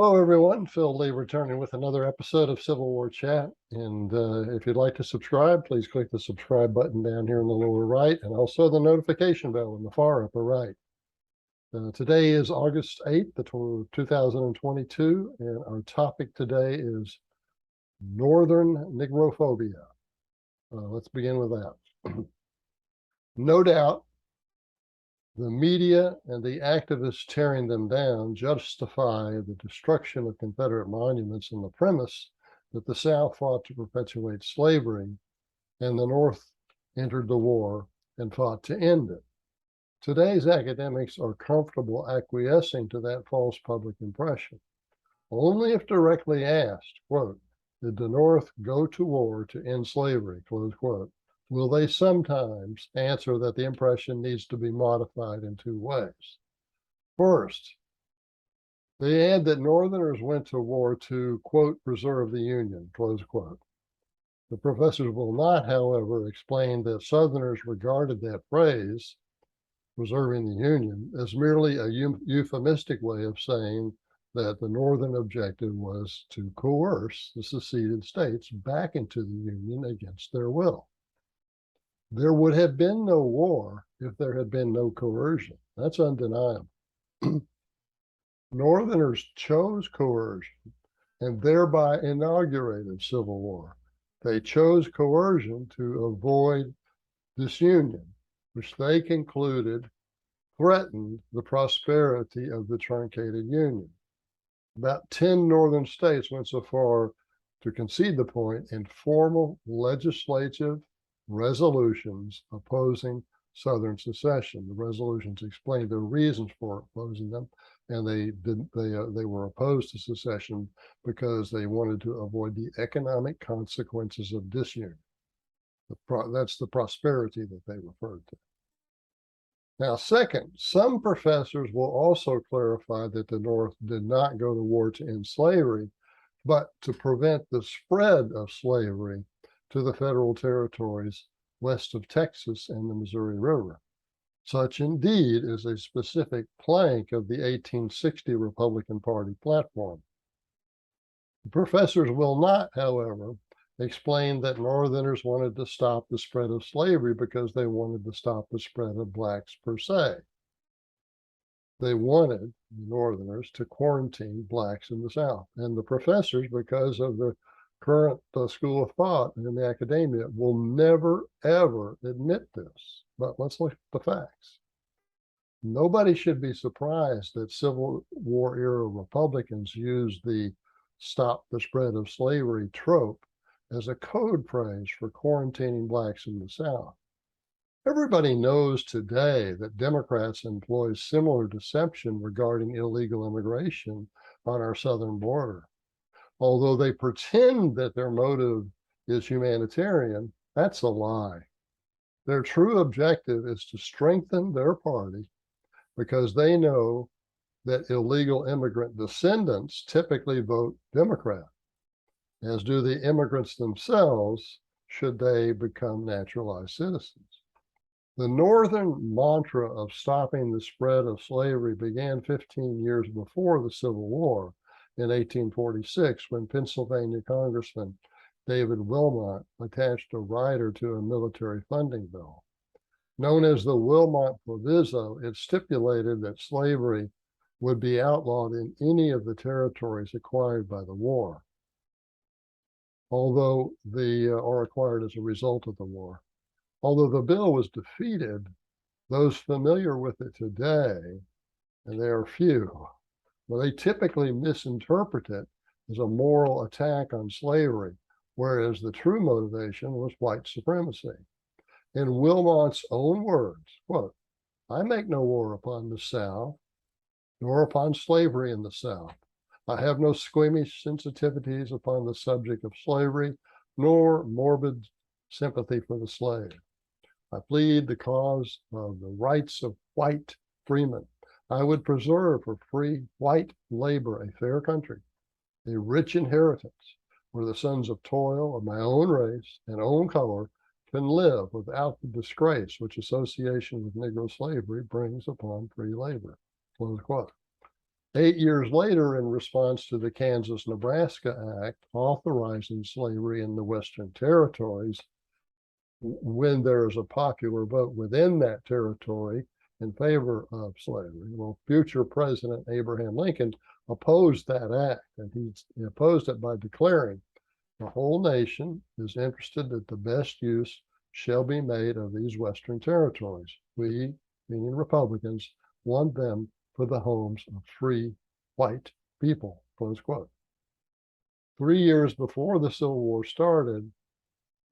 Hello, everyone. Phil Lee returning with another episode of Civil War Chat. And if you'd like to subscribe, please click the subscribe button down here in the lower right and also the notification bell in the far upper right. Today is August 8th, 2022, and our topic today is Northern Negrophobia. Let's begin with that. No doubt, the media and the activists tearing them down justify the destruction of Confederate monuments on the premise that the South fought to perpetuate slavery and the North entered the war and fought to end it. Today's academics are comfortable acquiescing to that false public impression. Only if directly asked, quote, did the North go to war to end slavery, close quote, will they sometimes answer that the impression needs to be modified in two ways. First, they add that Northerners went to war to, quote, preserve the Union, close quote. The professors will not, however, explain that Southerners regarded that phrase, preserving the Union, as merely a euphemistic way of saying that the Northern objective was to coerce the seceded states back into the Union against their will. There would have been no war if there had been no coercion. That's undeniable. Northerners chose coercion and thereby inaugurated civil war. They chose coercion to avoid disunion, which they concluded threatened the prosperity of the truncated Union. About 10 northern states went so far to concede the point in formal legislative resolutions opposing Southern secession. The resolutions explained their reasons for opposing them, and they were opposed to secession because they wanted to avoid the economic consequences of disunion. That's the prosperity that they referred to. Now, second, some professors will also clarify that the North did not go to war to end slavery, but to prevent the spread of slavery to the federal territories west of Texas and the Missouri River. Such indeed is a specific plank of the 1860 Republican Party platform. The professors will not, however, explain that Northerners wanted to stop the spread of slavery because they wanted to stop the spread of blacks per se. They wanted Northerners to quarantine blacks in the South. And the professors, because of the current school of thought in the academia, will never, ever admit this. But let's look at the facts. Nobody should be surprised that Civil War era Republicans used the stop the spread of slavery trope as a code phrase for quarantining blacks in the South. Everybody knows today that Democrats employ similar deception regarding illegal immigration on our southern border. Although they pretend that their motive is humanitarian, that's a lie. Their true objective is to strengthen their party because they know that illegal immigrant descendants typically vote Democrat, as do the immigrants themselves should they become naturalized citizens. The Northern mantra of stopping the spread of slavery began 15 years before the Civil War in 1846, when Pennsylvania Congressman David Wilmot attached a rider to a military funding bill. Known as the Wilmot Proviso, it stipulated that slavery would be outlawed in any of the territories acquired by the war, or acquired as a result of the war. Although the bill was defeated, those familiar with it today, and there are few, well, they typically misinterpret it as a moral attack on slavery, whereas the true motivation was white supremacy. In Wilmot's own words, quote, I make no war upon the South, nor upon slavery in the South. I have no squeamish sensitivities upon the subject of slavery, nor morbid sympathy for the slave. I plead the cause of the rights of white freemen. I would preserve for free white labor a fair country, a rich inheritance, where the sons of toil of my own race and own color can live without the disgrace which association with Negro slavery brings upon free labor, close quote. 8 years later, in response to the Kansas-Nebraska Act authorizing slavery in the Western Territories, when there is a popular vote within that territory in favor of slavery, well, future President Abraham Lincoln opposed that act, and he opposed it by declaring the whole nation is interested that the best use shall be made of these Western territories. We, meaning Republicans, want them for the homes of free white people, close quote. 3 years before the Civil War started,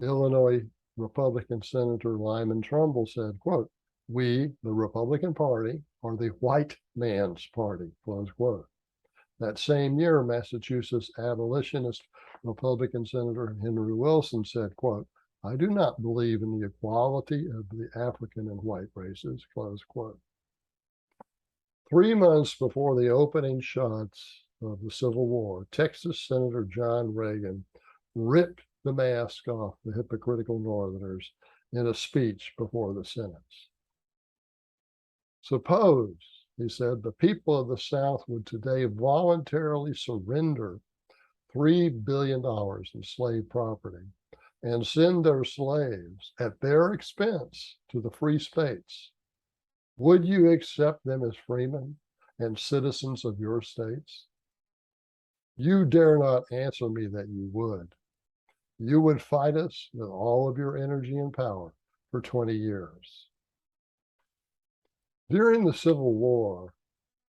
Illinois Republican Senator Lyman Trumbull said, quote, "We, the Republican Party, are the white man's party," close quote. That same year, Massachusetts abolitionist Republican Senator Henry Wilson said, quote, "I do not believe in the equality of the African and white races," close quote. 3 months before the opening shots of the Civil War, Texas Senator John Reagan ripped the mask off the hypocritical Northerners in a speech before the Senate. "Suppose," he said, "the people of the South would today voluntarily surrender $3 billion in slave property and send their slaves at their expense to the free states. Would you accept them as freemen and citizens of your states? You dare not answer me that you would. You would fight us with all of your energy and power for 20 years. During the Civil War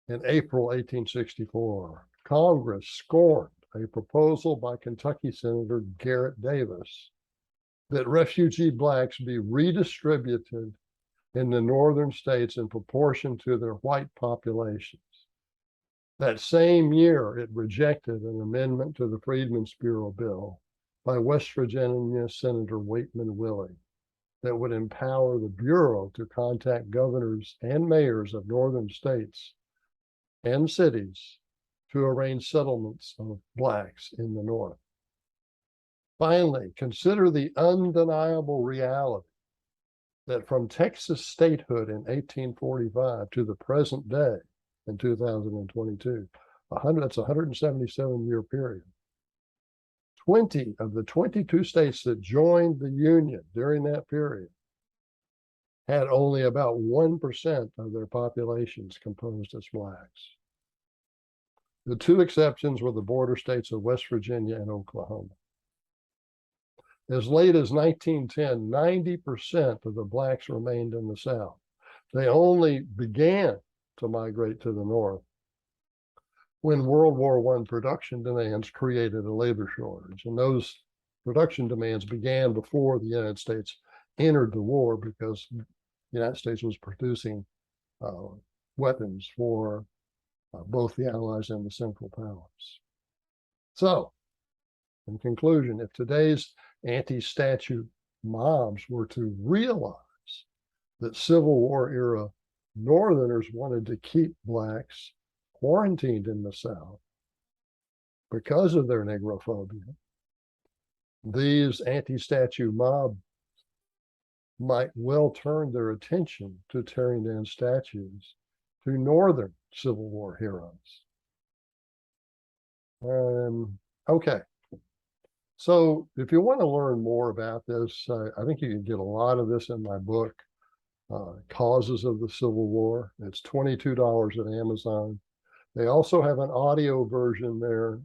in April 1864, Congress scorned a proposal by Kentucky Senator Garrett Davis that refugee blacks be redistributed in the northern states in proportion to their white populations. That same year, it rejected an amendment to the Freedmen's Bureau bill by West Virginia Senator Waitman Willey that would empower the Bureau to contact governors and mayors of northern states and cities to arrange settlements of blacks in the North. Finally, consider the undeniable reality that from Texas statehood in 1845 to the present day in 2022, that's a 177-year period. 20 of the 22 states that joined the Union during that period had only about 1% of their populations composed as blacks. The two exceptions were the border states of West Virginia and Oklahoma. As late as 1910, 90% of the blacks remained in the South. They only began to migrate to the North when World War I production demands created a labor shortage. And those production demands began before the United States entered the war because the United States was producing weapons for both the Allies and the Central Powers. So, in conclusion, if today's anti-statute mobs were to realize that Civil War era Northerners wanted to keep blacks quarantined in the South because of their Negrophobia, these anti-statute mobs might well turn their attention to tearing down statues to Northern Civil War heroes. Okay. So if you want to learn more about this, I think you can get a lot of this in my book, Causes of the Civil War. It's $22 at Amazon. They also have an audio version there.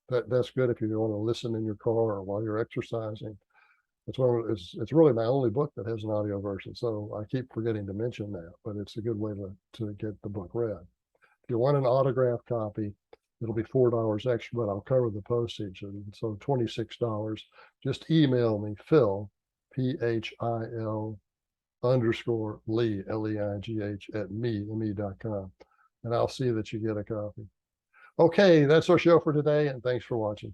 That's good if you want to listen in your car or while you're exercising. It's really my only book that has an audio version. So I keep forgetting to mention that, but it's a good way to get the book read. If you want an autographed copy, it'll be $4 extra, but I'll cover the postage. And so $26. Just email me, Phil, PHIL _ Lee, LEIGH at me.com. And I'll see that you get a copy. Okay, that's our show for today, and thanks for watching.